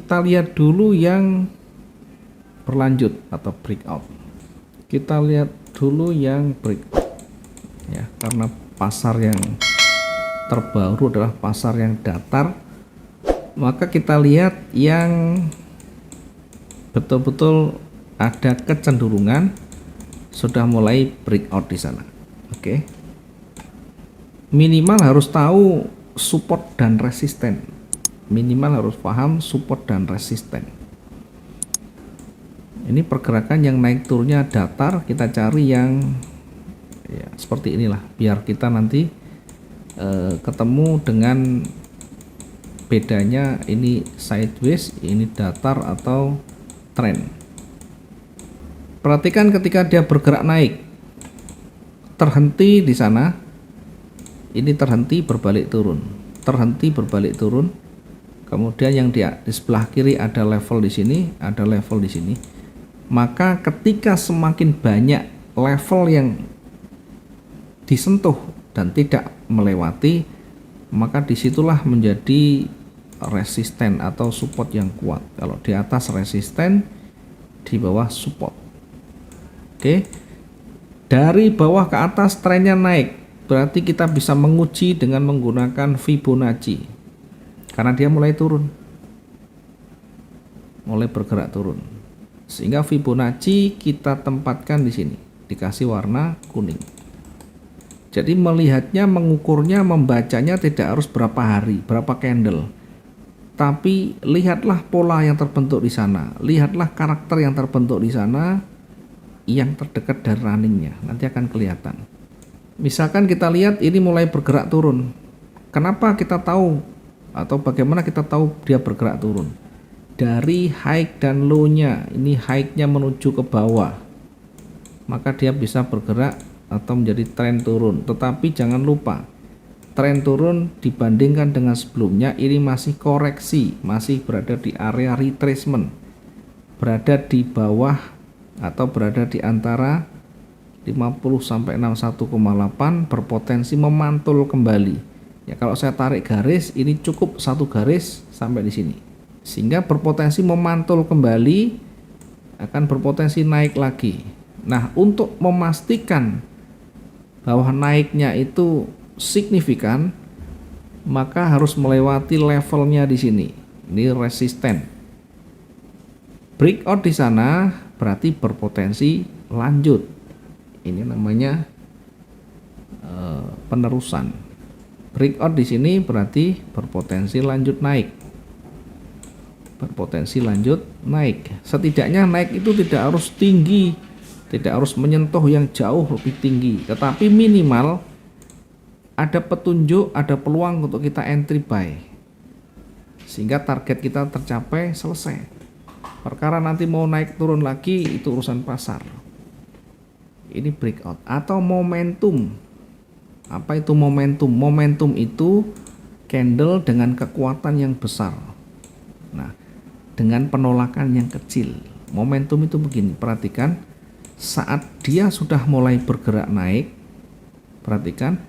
kita lihat dulu yang berlanjut atau breakout. Kita lihat dulu yang breakout ya, karena pasar yang terbaru adalah pasar yang datar, maka kita lihat yang betul-betul ada kecenderungan sudah mulai breakout di sana. Oke. Minimal harus tahu support dan resisten. Minimal harus paham support dan resisten. Ini pergerakan yang naik turunnya datar, kita cari yang ya, seperti inilah, biar kita nanti ketemu dengan bedanya ini sideways, ini datar atau tren. Perhatikan ketika dia bergerak naik, terhenti di sana. Ini terhenti berbalik turun, terhenti berbalik turun. Kemudian yang di sebelah kiri ada level di sini, ada level di sini. Maka ketika semakin banyak level yang disentuh dan tidak melewati, maka disitulah menjadi resisten atau support yang kuat. Kalau di atas resisten, di bawah support. Oke, dari bawah ke atas trennya naik. Berarti kita bisa menguji dengan menggunakan Fibonacci, karena dia mulai turun, mulai bergerak turun, sehingga Fibonacci kita tempatkan di sini, dikasih warna kuning. Jadi melihatnya, mengukurnya, membacanya tidak harus berapa hari, berapa candle, tapi lihatlah pola yang terbentuk di sana, lihatlah karakter yang terbentuk di sana, yang terdekat dari runningnya, nanti akan kelihatan. Misalkan kita lihat ini mulai bergerak turun. Kenapa kita tahu atau bagaimana kita tahu dia bergerak turun? Dari high dan low-nya. Ini high-nya menuju ke bawah, maka dia bisa bergerak atau menjadi tren turun. Tetapi jangan lupa, tren turun dibandingkan dengan sebelumnya ini masih koreksi, masih berada di area retracement, berada di bawah atau berada di antara 50 sampai 61,8, berpotensi memantul kembali. Ya, kalau saya tarik garis, ini cukup satu garis sampai di sini. Sehingga berpotensi memantul kembali, akan berpotensi naik lagi. Nah, untuk memastikan bahwa naiknya itu signifikan, maka harus melewati levelnya di sini. Ini resisten. Breakout di sana berarti berpotensi lanjut. Ini namanya penerusan. Breakout di sini berarti berpotensi lanjut naik. Berpotensi lanjut naik. Setidaknya naik itu tidak harus tinggi, tidak harus menyentuh yang jauh lebih tinggi, tetapi minimal ada petunjuk, ada peluang untuk kita entry buy, sehingga target kita tercapai, selesai. Perkara nanti mau naik turun lagi itu urusan pasar. Ini breakout atau momentum. Apa itu momentum? Momentum itu candle dengan kekuatan yang besar, nah, dengan penolakan yang kecil. Momentum itu begini, perhatikan, saat dia sudah mulai bergerak naik, perhatikan,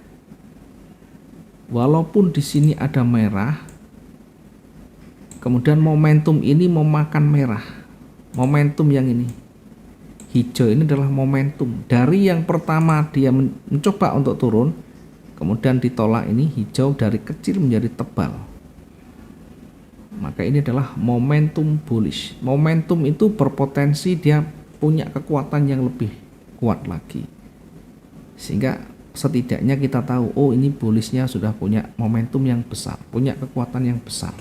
walaupun di sini ada merah, kemudian momentum ini memakan merah. Momentum yang ini hijau ini adalah momentum. Dari yang pertama dia mencoba untuk turun, kemudian ditolak, ini hijau dari kecil menjadi tebal. Maka ini adalah momentum bullish. Momentum itu berpotensi dia punya kekuatan yang lebih kuat lagi. Sehingga setidaknya kita tahu, oh ini bullishnya sudah punya momentum yang besar, punya kekuatan yang besar,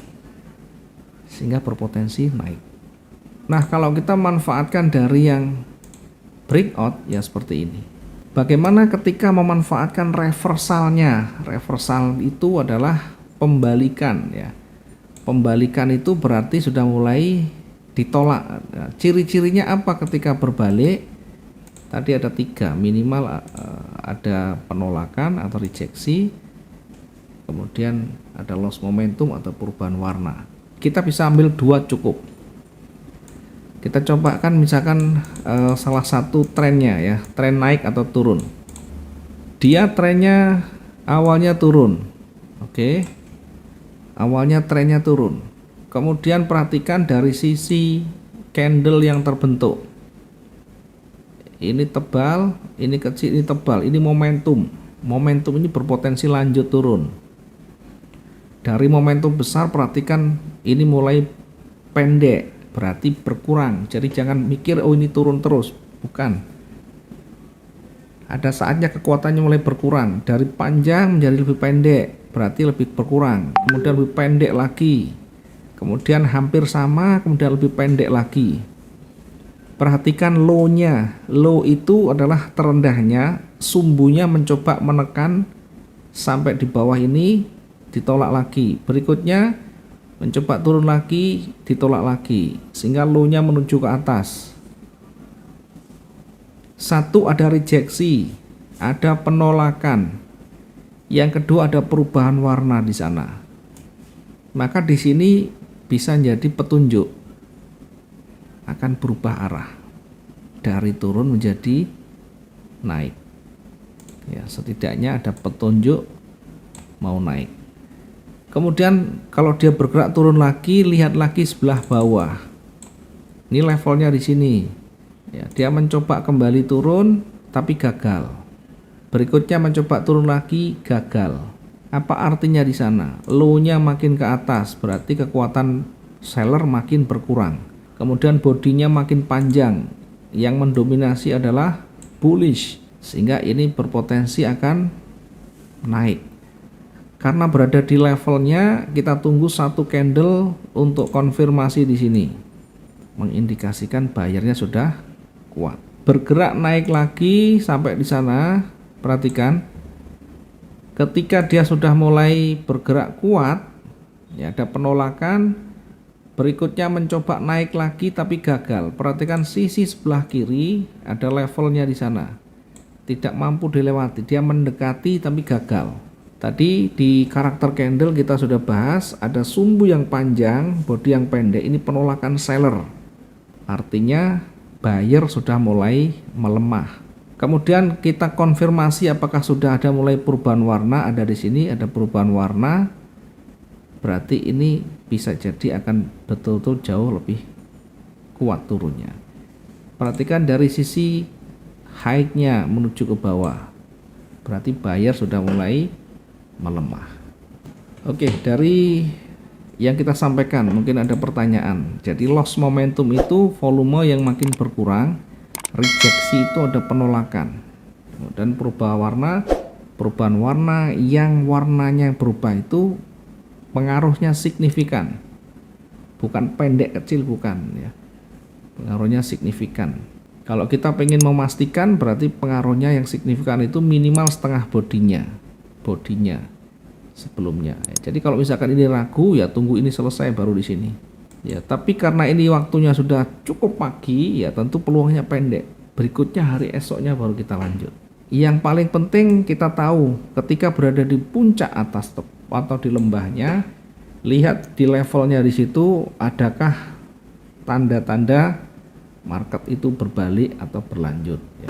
sehingga berpotensi naik. Nah, kalau kita manfaatkan dari yang breakout ya seperti ini. Bagaimana ketika memanfaatkan reversalnya? Reversal itu adalah pembalikan ya. Pembalikan itu berarti sudah mulai ditolak. Nah, ciri-cirinya apa ketika berbalik? Tadi ada 3, minimal ada penolakan atau rejeksi, kemudian ada loss momentum atau perubahan warna. Kita bisa ambil 2 cukup. Kita coba kan misalkan salah satu trennya ya, tren naik atau turun. Dia trennya awalnya turun, oke, awalnya trennya turun, Kemudian perhatikan dari sisi candle yang terbentuk. Ini tebal, ini kecil, ini tebal, ini momentum. Momentum ini berpotensi lanjut turun. Dari momentum besar perhatikan ini mulai pendek, berarti berkurang. Jadi jangan mikir oh ini turun terus, bukan. Ada saatnya kekuatannya mulai berkurang, dari panjang menjadi lebih pendek, berarti lebih berkurang. Kemudian lebih pendek lagi. Kemudian hampir sama, kemudian lebih pendek lagi. Perhatikan low-nya. Low itu adalah terendahnya, sumbunya mencoba menekan sampai di bawah ini, ditolak lagi. Berikutnya mencoba turun lagi, ditolak lagi, sehingga low-nya menuju ke atas. Satu, ada rejeksi, ada penolakan. Yang kedua, ada perubahan warna di sana. Maka di sini bisa jadi petunjuk akan berubah arah dari turun menjadi naik. Ya, setidaknya ada petunjuk mau naik. Kemudian kalau dia bergerak turun lagi, lihat lagi sebelah bawah. Ini levelnya di sini. Ya, dia mencoba kembali turun tapi gagal. Berikutnya mencoba turun lagi, gagal. Apa artinya di sana? Low-nya makin ke atas, berarti kekuatan seller makin berkurang. Kemudian bodinya makin panjang, yang mendominasi adalah bullish, sehingga ini berpotensi akan naik. Karena berada di levelnya, kita tunggu satu candle untuk konfirmasi di sini, mengindikasikan buyernya sudah kuat. Bergerak naik lagi sampai di sana, perhatikan. Ketika dia sudah mulai bergerak kuat, ya ada penolakan, berikutnya mencoba naik lagi tapi gagal. Perhatikan sisi sebelah kiri, ada levelnya di sana. Tidak mampu dilewati, dia mendekati tapi gagal. Tadi di karakter candle kita sudah bahas, ada sumbu yang panjang, bodi yang pendek, ini penolakan seller. Artinya buyer sudah mulai melemah. Kemudian kita konfirmasi apakah sudah ada mulai perubahan warna, ada di sini ada perubahan warna. Berarti ini bisa jadi akan betul-betul jauh lebih kuat turunnya. Perhatikan dari sisi high-nya menuju ke bawah. Berarti buyer sudah mulai melemah. Oke, dari yang kita sampaikan mungkin ada pertanyaan. Jadi loss momentum itu volume yang makin berkurang. Rejeksi itu ada penolakan, dan perubahan warna yang warnanya berubah itu pengaruhnya signifikan, bukan pendek kecil, bukan ya, pengaruhnya signifikan. Kalau kita pengen memastikan berarti pengaruhnya yang signifikan itu minimal setengah bodinya sebelumnya. Jadi kalau misalkan ini ragu ya tunggu ini selesai baru di sini. Ya, tapi karena ini waktunya sudah cukup pagi, ya tentu peluangnya pendek. Berikutnya hari esoknya baru kita lanjut. Yang paling penting kita tahu ketika berada di puncak atas atau di lembahnya, lihat di levelnya di situ adakah tanda-tanda market itu berbalik atau berlanjut. Ya.